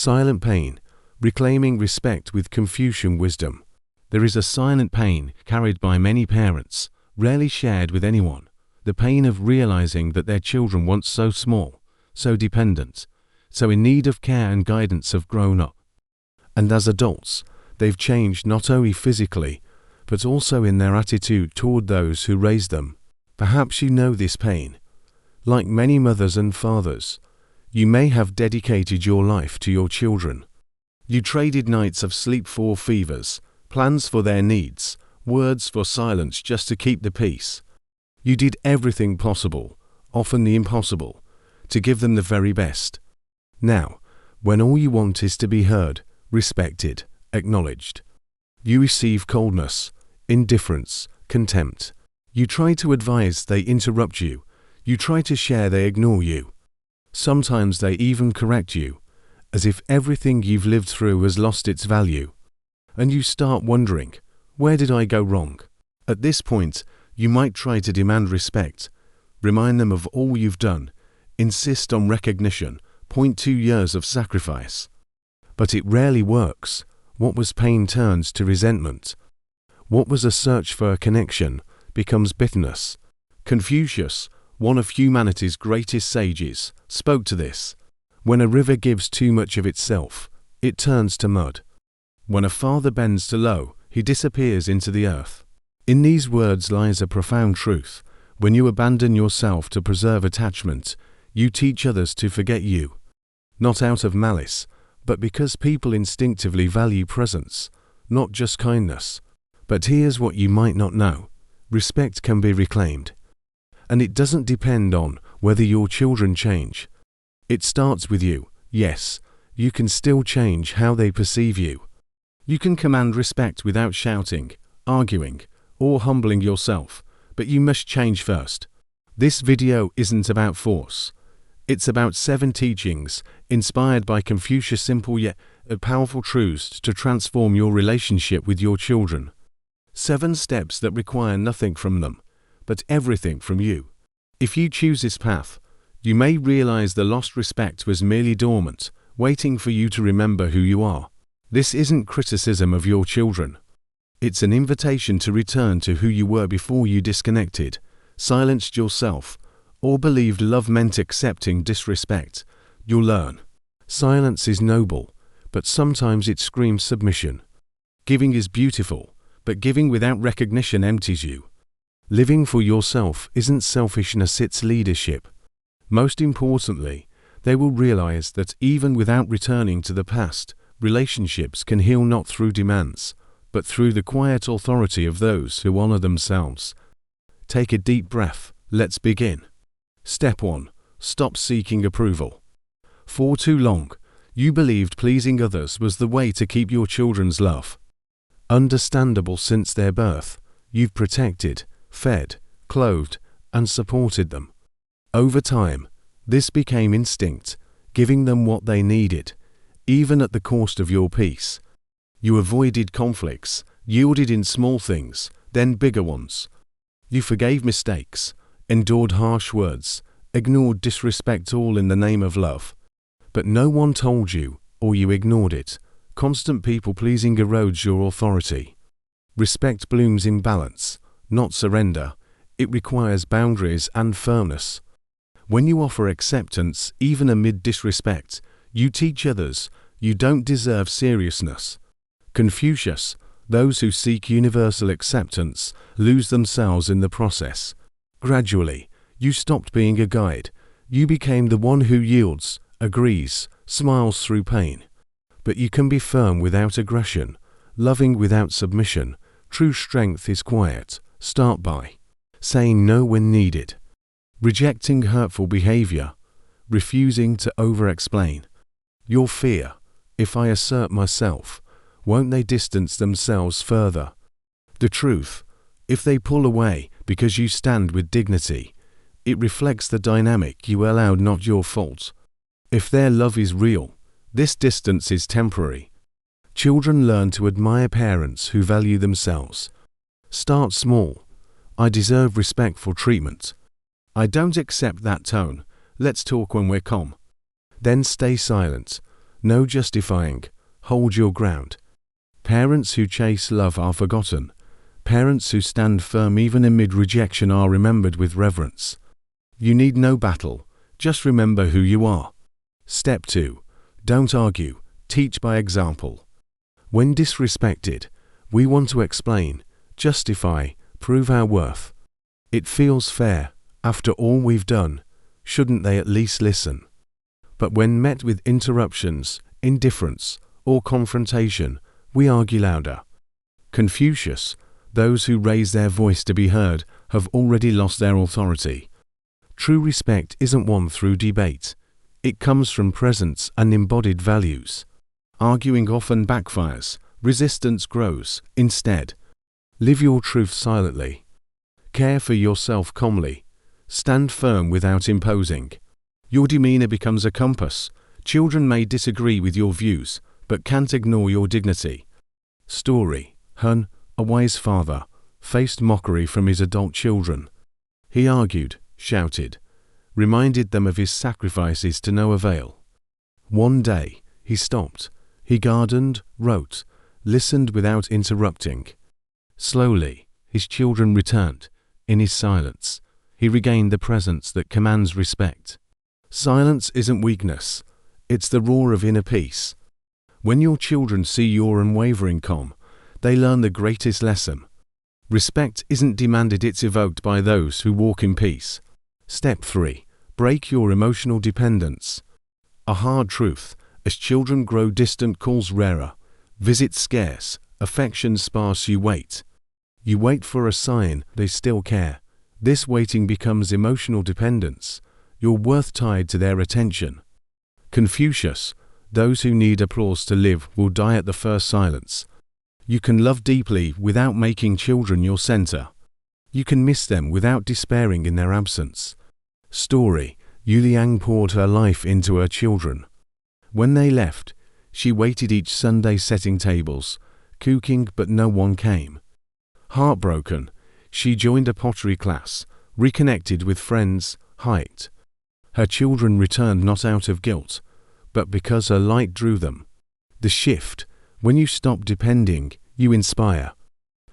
Silent pain, reclaiming respect with Confucian wisdom. There is a silent pain carried by many parents, rarely shared with anyone. The pain of realizing that their children, once so small, so dependent, so in need of care and guidance, have grown up. And as adults, they've changed not only physically, but also in their attitude toward those who raised them. Perhaps you know this pain. Like many mothers and fathers, you may have dedicated your life to your children. You traded nights of sleep for fevers, plans for their needs, words for silence just to keep the peace. You did everything possible, often the impossible, to give them the very best. Now, when all you want is to be heard, respected, acknowledged, you receive coldness, indifference, contempt. You try to advise, they interrupt you. You try to share, they ignore you. Sometimes they even correct you, as if everything you've lived through has lost its value. And you start wondering, where did I go wrong? At this point, you might try to demand respect, remind them of all you've done, insist on recognition, point to years of sacrifice. But it rarely works. What was pain turns to resentment. What was a search for a connection becomes bitterness. Confucius, one of humanity's greatest sages, spoke to this. When a river gives too much of itself, it turns to mud. When a father bends too low, he disappears into the earth. In these words lies a profound truth. When you abandon yourself to preserve attachment, you teach others to forget you. Not out of malice, but because people instinctively value presence, not just kindness. But here's what you might not know. Respect can be reclaimed. And it doesn't depend on whether your children change. It starts with you. Yes, you can still change how they perceive you. You can command respect without shouting, arguing, or humbling yourself, but you must change first. This video isn't about force. It's about 7 teachings, inspired by Confucius, simple yet powerful truths to transform your relationship with your children. 7 steps that require nothing from them, but everything from you. If you choose this path, you may realize the lost respect was merely dormant, waiting for you to remember who you are. This isn't criticism of your children. It's an invitation to return to who you were before you disconnected, silenced yourself, or believed love meant accepting disrespect. You'll learn. Silence is noble, but sometimes it screams submission. Giving is beautiful, but giving without recognition empties you. Living for yourself isn't selfishness, it's leadership. Most importantly, they will realize that even without returning to the past, relationships can heal not through demands, but through the quiet authority of those who honor themselves. Take a deep breath. Let's begin. Step 1. Stop seeking approval. For too long, you believed pleasing others was the way to keep your children's love. Understandable, since their birth, you've protected, fed, clothed, and supported them. Over time, this became instinct, giving them what they needed, even at the cost of your peace. You avoided conflicts, yielded in small things, then bigger ones. You forgave mistakes, endured harsh words, ignored disrespect, all in the name of love. But no one told you, or you ignored it. Constant people-pleasing erodes your authority. Respect blooms in balance, not surrender. It requires boundaries and firmness. When you offer acceptance, even amid disrespect, you teach others you don't deserve seriousness. Confucius, those who seek universal acceptance lose themselves in the process. Gradually, you stopped being a guide. You became the one who yields, agrees, smiles through pain. But you can be firm without aggression, loving without submission. True strength is quiet. Start by saying no when needed, rejecting hurtful behavior, refusing to over-explain. Your fear, if I assert myself, won't they distance themselves further? The truth, if they pull away because you stand with dignity, it reflects the dynamic you allowed, not your fault. If their love is real, this distance is temporary. Children learn to admire parents who value themselves. Start small. I deserve respectful treatment. I don't accept that tone. Let's talk when we're calm. Then stay silent. No justifying. Hold your ground. Parents who chase love are forgotten. Parents who stand firm even amid rejection are remembered with reverence. You need no battle. Just remember who you are. Step 2. Don't argue. Teach by example. When disrespected, we want to explain, justify, prove our worth. It feels fair. After all we've done, shouldn't they at least listen? But when met with interruptions, indifference, or confrontation, we argue louder. Confucius, those who raise their voice to be heard have already lost their authority. True respect isn't won through debate. It comes from presence and embodied values. Arguing often backfires. Resistance grows. Instead, live your truth silently. Care for yourself calmly. Stand firm without imposing. Your demeanor becomes a compass. Children may disagree with your views, but can't ignore your dignity. Story. Hun, a wise father, faced mockery from his adult children. He argued, shouted, reminded them of his sacrifices to no avail. One day, he stopped. He gardened, wrote, listened without interrupting. Slowly, his children returned. In his silence, he regained the presence that commands respect. Silence isn't weakness. It's the roar of inner peace. When your children see your unwavering calm, they learn the greatest lesson. Respect isn't demanded, it's evoked by those who walk in peace. Step 3. Break your emotional dependence. A hard truth. As children grow, distant calls rarer. Visits scarce. Affection sparse. You wait. You wait for a sign they still care. This waiting becomes emotional dependence. Your worth tied to their attention. Confucius, those who need applause to live will die at the first silence. You can love deeply without making children your center. You can miss them without despairing in their absence. Story. Yu Liang poured her life into her children. When they left, she waited each Sunday setting tables, cooking, but no one came. Heartbroken, she joined a pottery class, reconnected with friends, hiked. Her children returned not out of guilt, but because her light drew them. The shift. When you stop depending, you inspire.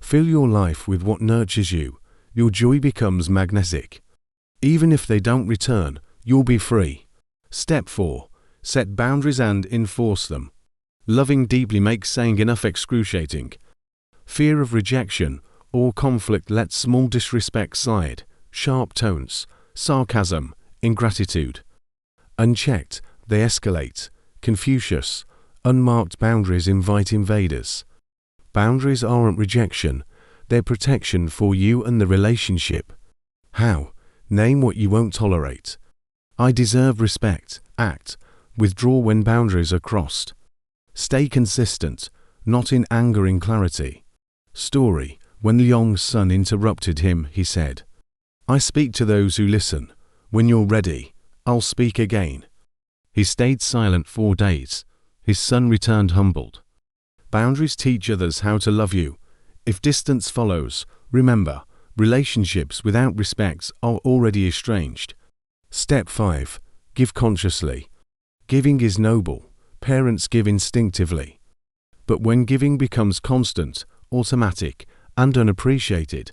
Fill your life with what nurtures you. Your joy becomes magnetic. Even if they don't return, you'll be free. Step 4. Set boundaries and enforce them. Loving deeply makes saying enough excruciating. Fear of rejection or conflict lets small disrespect slide. Sharp tones, sarcasm, ingratitude. Unchecked, they escalate. Confucius. Unmarked boundaries invite invaders. Boundaries aren't rejection, they're protection for you and the relationship. How? Name what you won't tolerate. I deserve respect. Act. Withdraw when boundaries are crossed. Stay consistent, not in anger, in clarity. Story. When Liang's son interrupted him, he said, I speak to those who listen. When you're ready, I'll speak again. He stayed silent 4 days. His son returned humbled. Boundaries teach others how to love you. If distance follows, remember, relationships without respect are already estranged. Step 5. Give consciously. Giving is noble. Parents give instinctively. But when giving becomes constant, automatic, and unappreciated,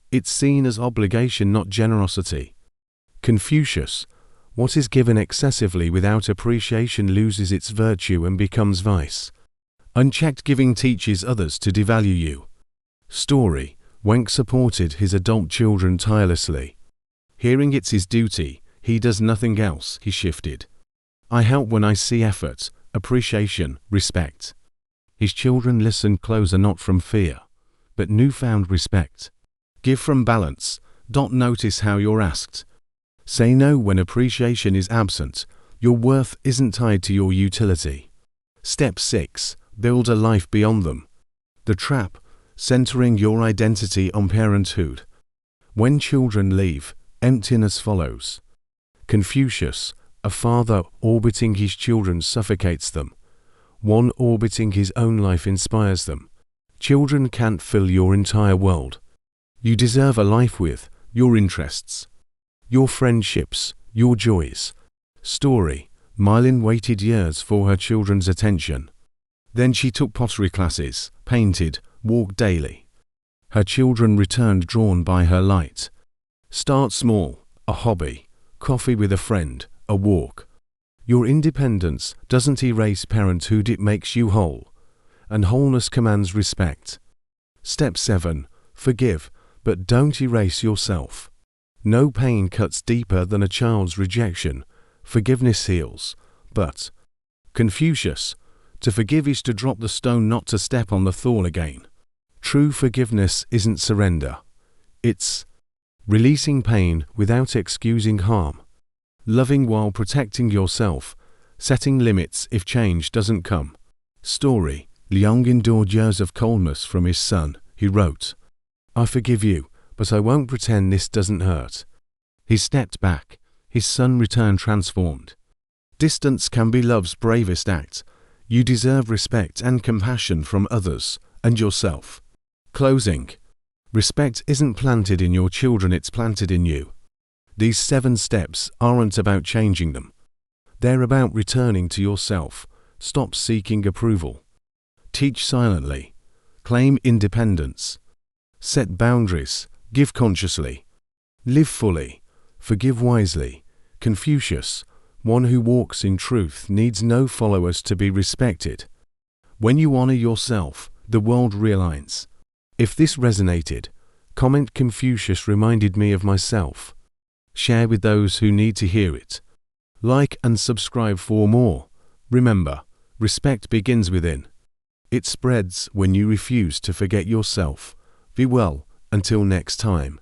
it's seen as obligation, not generosity. Confucius. What is given excessively without appreciation loses its virtue and becomes vice. Unchecked giving teaches others to devalue you. Story. Wenk supported his adult children tirelessly. Hearing it's his duty, he does nothing else. He shifted. I help when I see effort, appreciation, respect. His children listen closer, not from fear, but newfound respect. Give from balance. Don't notice how you're asked. Say no when appreciation is absent. Your worth isn't tied to your utility. Step 6. Build a life beyond them. The trap. Centering your identity on parenthood. When children leave, emptiness follows. Confucius. A father orbiting his children suffocates them. One orbiting his own life inspires them. Children can't fill your entire world. You deserve a life with your interests, your friendships, your joys. Story. Mylin waited years for her children's attention. Then she took pottery classes, painted, walked daily. Her children returned drawn by her light. Start small, a hobby, coffee with a friend, a walk. Your independence doesn't erase parenthood, it makes you whole. And wholeness commands respect. Step 7. Forgive, but don't erase yourself. No pain cuts deeper than a child's rejection. Forgiveness heals. But Confucius, to forgive is to drop the stone, not to step on the thorn again. True forgiveness isn't surrender. It's releasing pain without excusing harm. Loving while protecting yourself. Setting limits if change doesn't come. Story. Liang endured years of coldness from his son. He wrote, "I forgive you, but I won't pretend this doesn't hurt." He stepped back. His son returned transformed. Distance can be love's bravest act. You deserve respect and compassion from others and yourself. Closing. Respect isn't planted in your children, it's planted in you. These 7 steps aren't about changing them. They're about returning to yourself. Stop seeking approval. Teach silently. Claim independence. Set boundaries. Give consciously. Live fully. Forgive wisely. Confucius, one who walks in truth needs no followers to be respected. When you honor yourself, the world realigns. If this resonated, comment "Confucius reminded me of myself." Share with those who need to hear it. Like and subscribe for more. Remember, respect begins within. It spreads when you refuse to forget yourself. Be well, until next time.